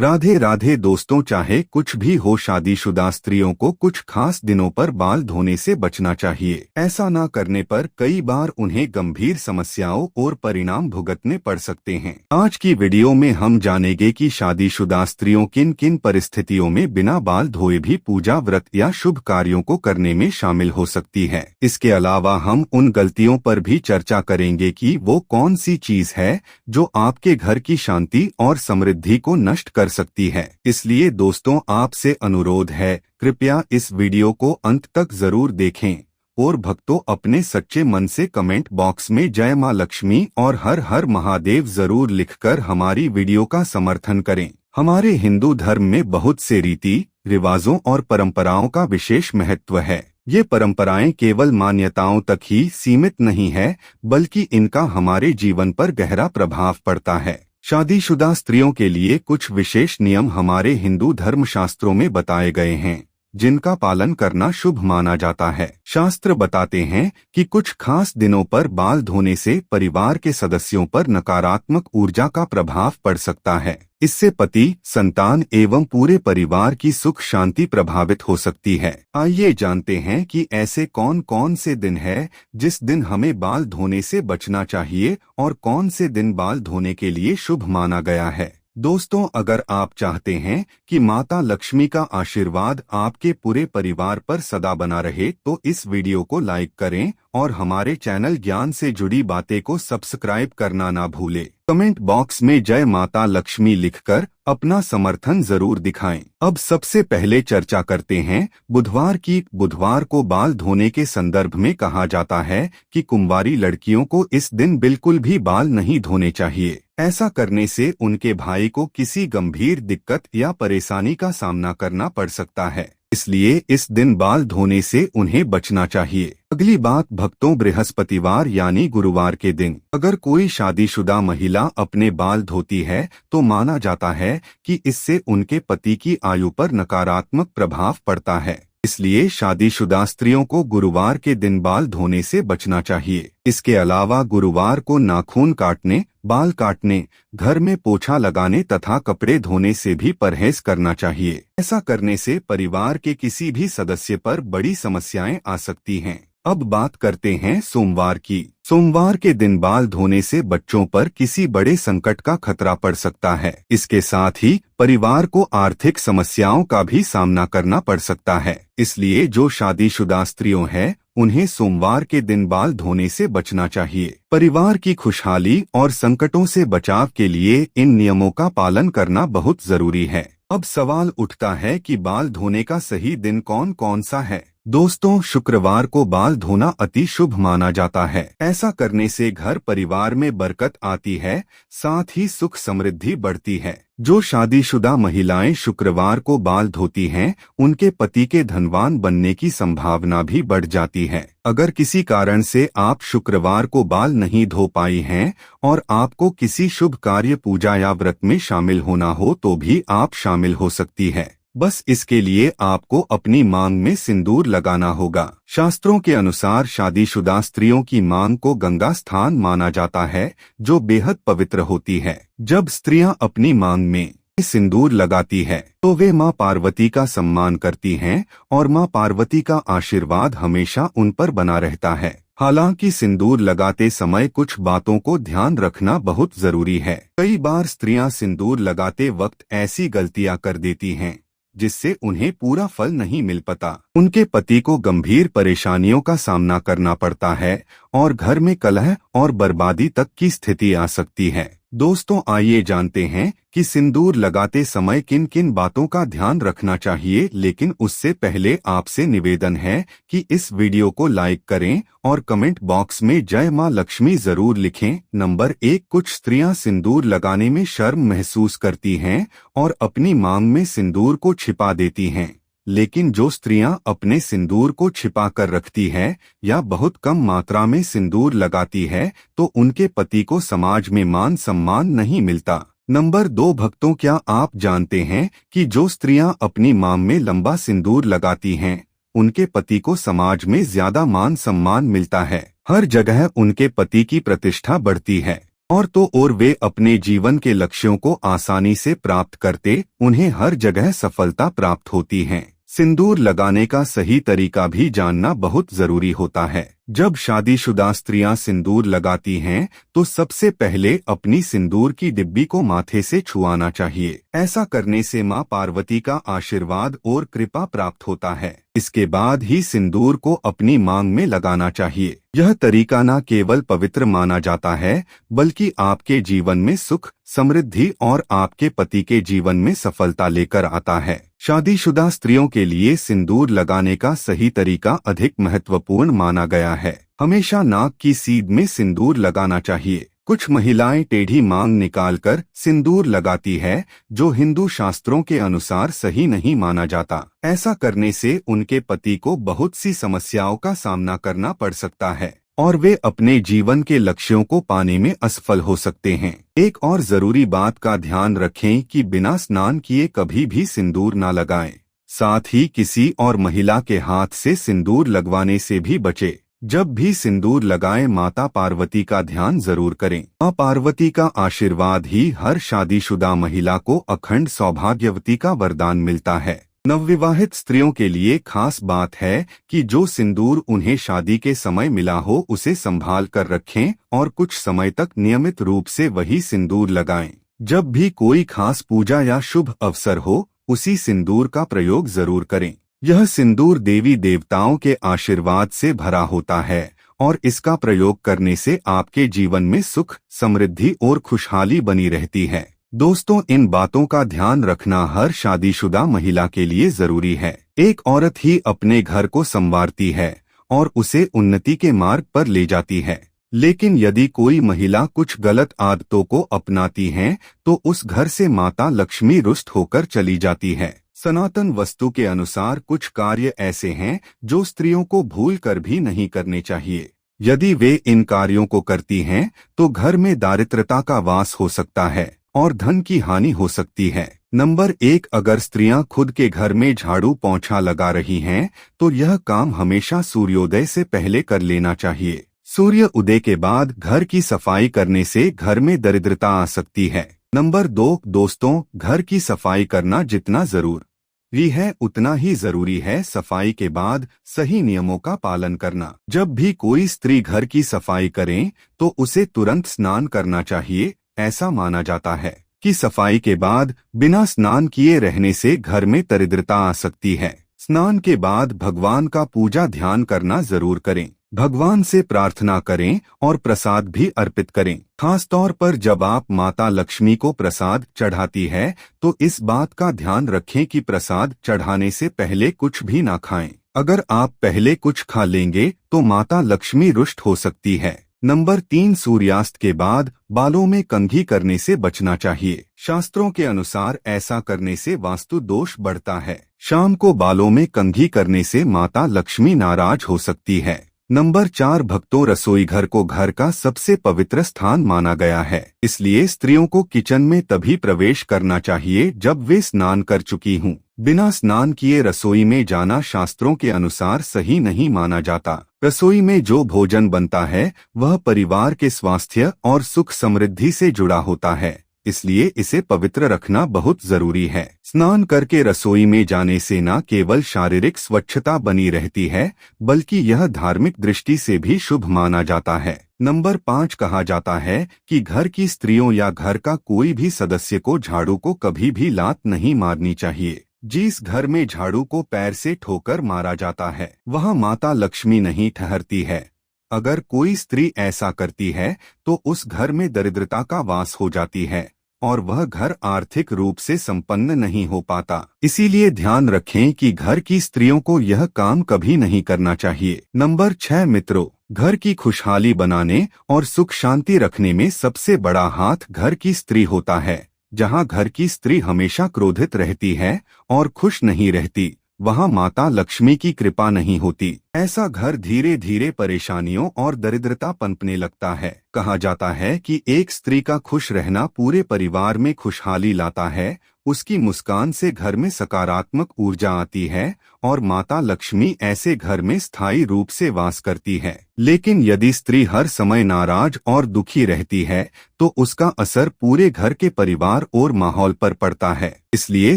राधे राधे दोस्तों, चाहे कुछ भी हो, शादीशुदा स्त्रियों को कुछ खास दिनों पर बाल धोने से बचना चाहिए। ऐसा न करने पर कई बार उन्हें गंभीर समस्याओं और परिणाम भुगतने पड़ सकते हैं। आज की वीडियो में हम जानेंगे कि शादीशुदा स्त्रियों किन किन परिस्थितियों में बिना बाल धोए भी पूजा, व्रत या शुभ कार्यों को करने में शामिल हो सकती है। इसके अलावा हम उन गलतियों पर भी चर्चा करेंगे कि वो कौन सी चीज है जो आपके घर की शांति और समृद्धि को नष्ट कर सकती है। इसलिए दोस्तों, आपसे अनुरोध है, कृपया इस वीडियो को अंत तक जरूर देखें और भक्तों, अपने सच्चे मन से कमेंट बॉक्स में जय मां लक्ष्मी और हर हर महादेव जरूर लिखकर हमारी वीडियो का समर्थन करें। हमारे हिंदू धर्म में बहुत से रीति रिवाजों और परंपराओं का विशेष महत्व है। ये परंपराएं केवल मान्यताओं तक ही सीमित नहीं है, बल्कि इनका हमारे जीवन पर गहरा प्रभाव पड़ता है। शादीशुदा स्त्रियों के लिए कुछ विशेष नियम हमारे हिंदू धर्म शास्त्रों में बताए गए हैं, जिनका पालन करना शुभ माना जाता है। शास्त्र बताते हैं कि कुछ खास दिनों पर बाल धोने से परिवार के सदस्यों पर नकारात्मक ऊर्जा का प्रभाव पड़ सकता है। इससे पति, संतान एवं पूरे परिवार की सुख शांति प्रभावित हो सकती है। आइए जानते हैं कि ऐसे कौन कौन से दिन हैं जिस दिन हमें बाल धोने से बचना चाहिए और कौन से दिन बाल धोने के लिए शुभ माना गया है। दोस्तों, अगर आप चाहते हैं कि माता लक्ष्मी का आशीर्वाद आपके पूरे परिवार पर सदा बना रहे, तो इस वीडियो को लाइक करें और हमारे चैनल ज्ञान से जुड़ी बातें को सब्सक्राइब करना ना भूलें। कमेंट बॉक्स में जय माता लक्ष्मी लिखकर अपना समर्थन जरूर दिखाएं। अब सबसे पहले चर्चा करते हैं बुधवार की। बुधवार को बाल धोने के संदर्भ में कहा जाता है कि कुंवारी लड़कियों को इस दिन बिल्कुल भी बाल नहीं धोने चाहिए। ऐसा करने से उनके भाई को किसी गंभीर दिक्कत या परेशानी का सामना करना पड़ सकता है, इसलिए इस दिन बाल धोने से उन्हें बचना चाहिए। अगली बात भक्तों, बृहस्पतिवार यानी गुरुवार के दिन अगर कोई शादीशुदा महिला अपने बाल धोती है तो माना जाता है कि इससे उनके पति की आयु पर नकारात्मक प्रभाव पड़ता है। इसलिए शादीशुदा स्त्रियों को गुरुवार के दिन बाल धोने से बचना चाहिए। इसके अलावा गुरुवार को नाखून काटने, बाल काटने, घर में पोछा लगाने तथा कपड़े धोने से भी परहेज करना चाहिए। ऐसा करने से परिवार के किसी भी सदस्य पर बड़ी समस्याएं आ सकती हैं। अब बात करते हैं सोमवार की। सोमवार के दिन बाल धोने से बच्चों पर किसी बड़े संकट का खतरा पड़ सकता है। इसके साथ ही परिवार को आर्थिक समस्याओं का भी सामना करना पड़ सकता है। इसलिए जो शादीशुदा स्त्रियों हैं, उन्हें सोमवार के दिन बाल धोने से बचना चाहिए। परिवार की खुशहाली और संकटों से बचाव के लिए इन नियमों का पालन करना बहुत जरूरी है। अब सवाल उठता है कि बाल धोने का सही दिन कौन कौन सा है। दोस्तों, शुक्रवार को बाल धोना अति शुभ माना जाता है। ऐसा करने से घर परिवार में बरकत आती है, साथ ही सुख समृद्धि बढ़ती है। जो शादीशुदा महिलाएं शुक्रवार को बाल धोती हैं, उनके पति के धनवान बनने की संभावना भी बढ़ जाती है। अगर किसी कारण से आप शुक्रवार को बाल नहीं धो पाई हैं और आपको किसी शुभ कार्य, पूजा या व्रत में शामिल होना हो, तो भी आप शामिल हो सकती है। बस इसके लिए आपको अपनी मांग में सिंदूर लगाना होगा। शास्त्रों के अनुसार शादीशुदा स्त्रियों की मांग को गंगा स्थान माना जाता है, जो बेहद पवित्र होती है। जब स्त्रियां अपनी मांग में सिंदूर लगाती है तो वे मां पार्वती का सम्मान करती हैं और मां पार्वती का आशीर्वाद हमेशा उन पर बना रहता है। हालांकि सिंदूर लगाते समय कुछ बातों को ध्यान रखना बहुत जरूरी है। कई बार स्त्रियां सिंदूर लगाते वक्त ऐसी गलतियां कर देती हैं जिससे उन्हें पूरा फल नहीं मिल पाता। उनके पति को गंभीर परेशानियों का सामना करना पड़ता है और घर में कलह और बर्बादी तक की स्थिति आ सकती है। दोस्तों, आइए जानते हैं कि सिंदूर लगाते समय किन किन बातों का ध्यान रखना चाहिए। लेकिन उससे पहले आपसे निवेदन है कि इस वीडियो को लाइक करें और कमेंट बॉक्स में जय मां लक्ष्मी जरूर लिखें। नंबर 1, कुछ स्त्रियां सिंदूर लगाने में शर्म महसूस करती हैं और अपनी मांग में सिंदूर को छिपा देती हैं। लेकिन जो स्त्रियां अपने सिंदूर को छिपा कर रखती है या बहुत कम मात्रा में सिंदूर लगाती है, तो उनके पति को समाज में मान सम्मान नहीं मिलता। नंबर 2, भक्तों, क्या आप जानते हैं कि जो स्त्रियां अपनी मांग में लंबा सिंदूर लगाती हैं, उनके पति को समाज में ज्यादा मान सम्मान मिलता है। हर जगह उनके पति की प्रतिष्ठा बढ़ती है। और तो और वे अपने जीवन के लक्ष्यों को आसानी से प्राप्त करते, उन्हें हर जगह सफलता प्राप्त होती है। सिंदूर लगाने का सही तरीका भी जानना बहुत जरूरी होता है। जब शादीशुदा स्त्रियां सिंदूर लगाती हैं तो सबसे पहले अपनी सिंदूर की डिब्बी को माथे से छुआना चाहिए। ऐसा करने से मां पार्वती का आशीर्वाद और कृपा प्राप्त होता है। इसके बाद ही सिंदूर को अपनी मांग में लगाना चाहिए। यह तरीका न केवल पवित्र माना जाता है बल्कि आपके जीवन में सुख, समृद्धि और आपके पति के जीवन में सफलता लेकर आता है। शादीशुदा स्त्रियों के लिए सिंदूर लगाने का सही तरीका अधिक महत्वपूर्ण माना गया है। हमेशा नाक की सीध में सिंदूर लगाना चाहिए। कुछ महिलाएं टेढ़ी मांग निकालकर सिंदूर लगाती है, जो हिंदू शास्त्रों के अनुसार सही नहीं माना जाता। ऐसा करने से उनके पति को बहुत सी समस्याओं का सामना करना पड़ सकता है और वे अपने जीवन के लक्ष्यों को पाने में असफल हो सकते हैं। एक और जरूरी बात का ध्यान रखें कि बिना स्नान किए कभी भी सिंदूर न लगाएं। साथ ही किसी और महिला के हाथ से सिंदूर लगवाने से भी बचें। जब भी सिंदूर लगाएं माता पार्वती का ध्यान जरूर करें। मां पार्वती का आशीर्वाद ही हर शादीशुदा महिला को अखंड सौभाग्यवती का वरदान मिलता है। नवविवाहित स्त्रियों के लिए खास बात है कि जो सिंदूर उन्हें शादी के समय मिला हो उसे संभाल कर रखें और कुछ समय तक नियमित रूप से वही सिंदूर लगाएं। जब भी कोई खास पूजा या शुभ अवसर हो उसी सिंदूर का प्रयोग जरूर करें। यह सिंदूर देवी देवताओं के आशीर्वाद से भरा होता है और इसका प्रयोग करने से आपके जीवन में सुख, समृद्धि और खुशहाली बनी रहती है। दोस्तों, इन बातों का ध्यान रखना हर शादीशुदा महिला के लिए जरूरी है। एक औरत ही अपने घर को संवारती है और उसे उन्नति के मार्ग पर ले जाती है। लेकिन यदि कोई महिला कुछ गलत आदतों को अपनाती है तो उस घर से माता लक्ष्मी रुष्ट होकर चली जाती है। सनातन वस्तु के अनुसार कुछ कार्य ऐसे हैं जो स्त्रियों को भूल कर भी नहीं करने चाहिए। यदि वे इन कार्यों को करती हैं तो घर में दारिद्रता का वास हो सकता है और धन की हानि हो सकती है। नंबर 1, अगर स्त्रियां खुद के घर में झाड़ू पोंछा लगा रही हैं तो यह काम हमेशा सूर्योदय से पहले कर लेना चाहिए। सूर्य उदय के बाद घर की सफाई करने से घर में दरिद्रता आ सकती है। नंबर 2, दोस्तों, घर की सफाई करना जितना जरूरी है उतना ही जरूरी है सफाई के बाद सही नियमों का पालन करना। जब भी कोई स्त्री घर की सफाई करे तो उसे तुरंत स्नान करना चाहिए। ऐसा माना जाता है कि सफाई के बाद बिना स्नान किए रहने से घर में दरिद्रता आ सकती है। स्नान के बाद भगवान का पूजा ध्यान करना जरूर करें। भगवान से प्रार्थना करें और प्रसाद भी अर्पित करें। खास तौर पर जब आप माता लक्ष्मी को प्रसाद चढ़ाती है तो इस बात का ध्यान रखें कि प्रसाद चढ़ाने से पहले कुछ भी ना खाएं। अगर आप पहले कुछ खा लेंगे तो माता लक्ष्मी रुष्ट हो सकती है। नंबर 3, सूर्यास्त के बाद बालों में कंघी करने से बचना चाहिए। शास्त्रों के अनुसार ऐसा करने से वास्तु दोष बढ़ता है। शाम को बालों में कंघी करने से माता लक्ष्मी नाराज हो सकती है। नंबर 4, भक्तों, रसोई घर को घर का सबसे पवित्र स्थान माना गया है। इसलिए स्त्रियों को किचन में तभी प्रवेश करना चाहिए जब वे स्नान कर चुकी हों। बिना स्नान किए रसोई में जाना शास्त्रों के अनुसार सही नहीं माना जाता। रसोई में जो भोजन बनता है वह परिवार के स्वास्थ्य और सुख समृद्धि से जुड़ा होता है, इसलिए इसे पवित्र रखना बहुत जरूरी है। स्नान करके रसोई में जाने से न केवल शारीरिक स्वच्छता बनी रहती है बल्कि यह धार्मिक दृष्टि से भी शुभ माना जाता है। नंबर 5, कहा जाता है कि घर की स्त्रियों या घर का कोई भी सदस्य को झाड़ू को कभी भी लात नहीं मारनी चाहिए। जिस घर में झाड़ू को पैर से ठोकर मारा जाता है वहाँ माता लक्ष्मी नहीं ठहरती है। अगर कोई स्त्री ऐसा करती है तो उस घर में दरिद्रता का वास हो जाती है और वह घर आर्थिक रूप से संपन्न नहीं हो पाता। इसीलिए ध्यान रखें कि घर की स्त्रियों को यह काम कभी नहीं करना चाहिए। नंबर 6, मित्रों, घर की खुशहाली बनाने और सुख शांति रखने में सबसे बड़ा हाथ घर की स्त्री होता है। जहाँ घर की स्त्री हमेशा क्रोधित रहती है और खुश नहीं रहती, वहाँ माता लक्ष्मी की कृपा नहीं होती। ऐसा घर धीरे धीरे परेशानियों और दरिद्रता पनपने लगता है। कहा जाता है कि एक स्त्री का खुश रहना पूरे परिवार में खुशहाली लाता है। उसकी मुस्कान से घर में सकारात्मक ऊर्जा आती है और माता लक्ष्मी ऐसे घर में स्थायी रूप से वास करती है। लेकिन यदि स्त्री हर समय नाराज और दुखी रहती है तो उसका असर पूरे घर के परिवार और माहौल पर पड़ता है। इसलिए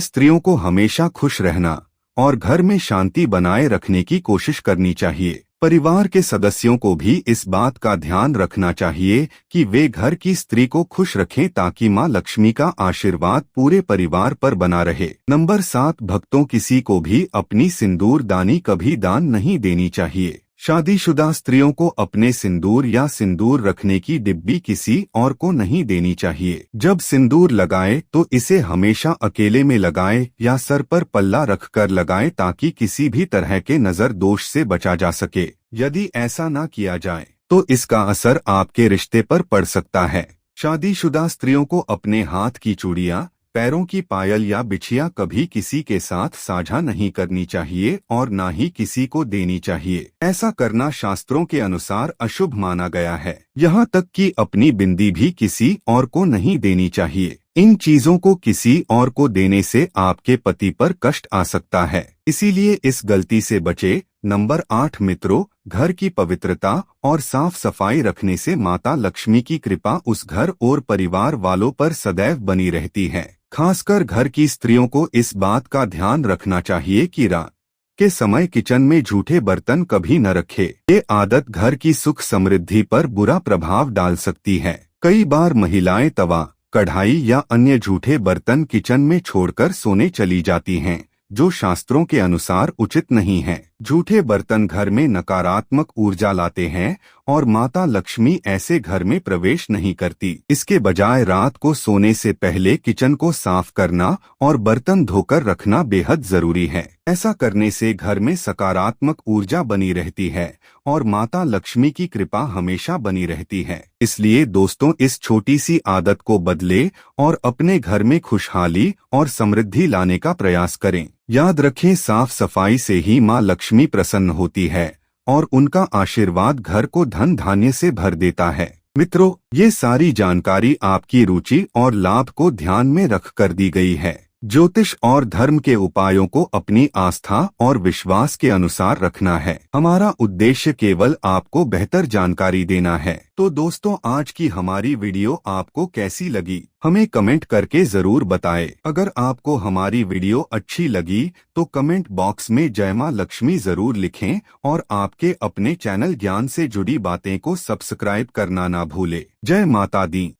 स्त्रियों को हमेशा खुश रहना और घर में शांति बनाए रखने की कोशिश करनी चाहिए। परिवार के सदस्यों को भी इस बात का ध्यान रखना चाहिए कि वे घर की स्त्री को खुश रखें ताकि मां लक्ष्मी का आशीर्वाद पूरे परिवार पर बना रहे। नंबर 7, भक्तों, किसी को भी अपनी सिंदूर दानी कभी दान नहीं देनी चाहिए। शादीशुदा स्त्रियों को अपने सिंदूर या सिंदूर रखने की डिब्बी किसी और को नहीं देनी चाहिए। जब सिंदूर लगाए तो इसे हमेशा अकेले में लगाए या सर पर पल्ला रखकर लगाए ताकि किसी भी तरह के नजर दोष से बचा जा सके। यदि ऐसा ना किया जाए तो इसका असर आपके रिश्ते पर पड़ सकता है। शादीशुदा स्त्रियों को अपने हाथ की चूड़ियां, पैरों की पायल या बिछिया कभी किसी के साथ साझा नहीं करनी चाहिए और ना ही किसी को देनी चाहिए। ऐसा करना शास्त्रों के अनुसार अशुभ माना गया है। यहाँ तक कि अपनी बिंदी भी किसी और को नहीं देनी चाहिए। इन चीजों को किसी और को देने से आपके पति पर कष्ट आ सकता है, इसीलिए इस गलती से बचे। नंबर 8, मित्रों, घर की पवित्रता और साफ सफाई रखने से माता लक्ष्मी की कृपा उस घर और परिवार वालों पर सदैव बनी रहती है। खासकर घर की स्त्रियों को इस बात का ध्यान रखना चाहिए कि रात के समय किचन में झूठे बर्तन कभी न रखे। ये आदत घर की सुख समृद्धि पर बुरा प्रभाव डाल सकती है। कई बार महिलाएं तवा, कढ़ाई या अन्य झूठे बर्तन किचन में छोड़कर सोने चली जाती हैं, जो शास्त्रों के अनुसार उचित नहीं है। झूठे बर्तन घर में नकारात्मक ऊर्जा लाते हैं और माता लक्ष्मी ऐसे घर में प्रवेश नहीं करती। इसके बजाय रात को सोने से पहले किचन को साफ करना और बर्तन धोकर रखना बेहद जरूरी है। ऐसा करने से घर में सकारात्मक ऊर्जा बनी रहती है और माता लक्ष्मी की कृपा हमेशा बनी रहती है। इसलिए दोस्तों, इस छोटी सी आदत को बदले और अपने घर में खुशहाली और समृद्धि लाने का प्रयास करें। याद रखें, साफ सफाई से ही मां लक्ष्मी प्रसन्न होती है और उनका आशीर्वाद घर को धन धान्य से भर देता है। मित्रों, ये सारी जानकारी आपकी रुचि और लाभ को ध्यान में रखकर दी गई है। ज्योतिष और धर्म के उपायों को अपनी आस्था और विश्वास के अनुसार रखना है। हमारा उद्देश्य केवल आपको बेहतर जानकारी देना है। तो दोस्तों, आज की हमारी वीडियो आपको कैसी लगी हमें कमेंट करके जरूर बताएं। अगर आपको हमारी वीडियो अच्छी लगी तो कमेंट बॉक्स में जय मां लक्ष्मी जरूर लिखें और आपके अपने चैनल ज्ञान से जुड़ी बातें को सब्सक्राइब करना ना भूले। जय माता दी।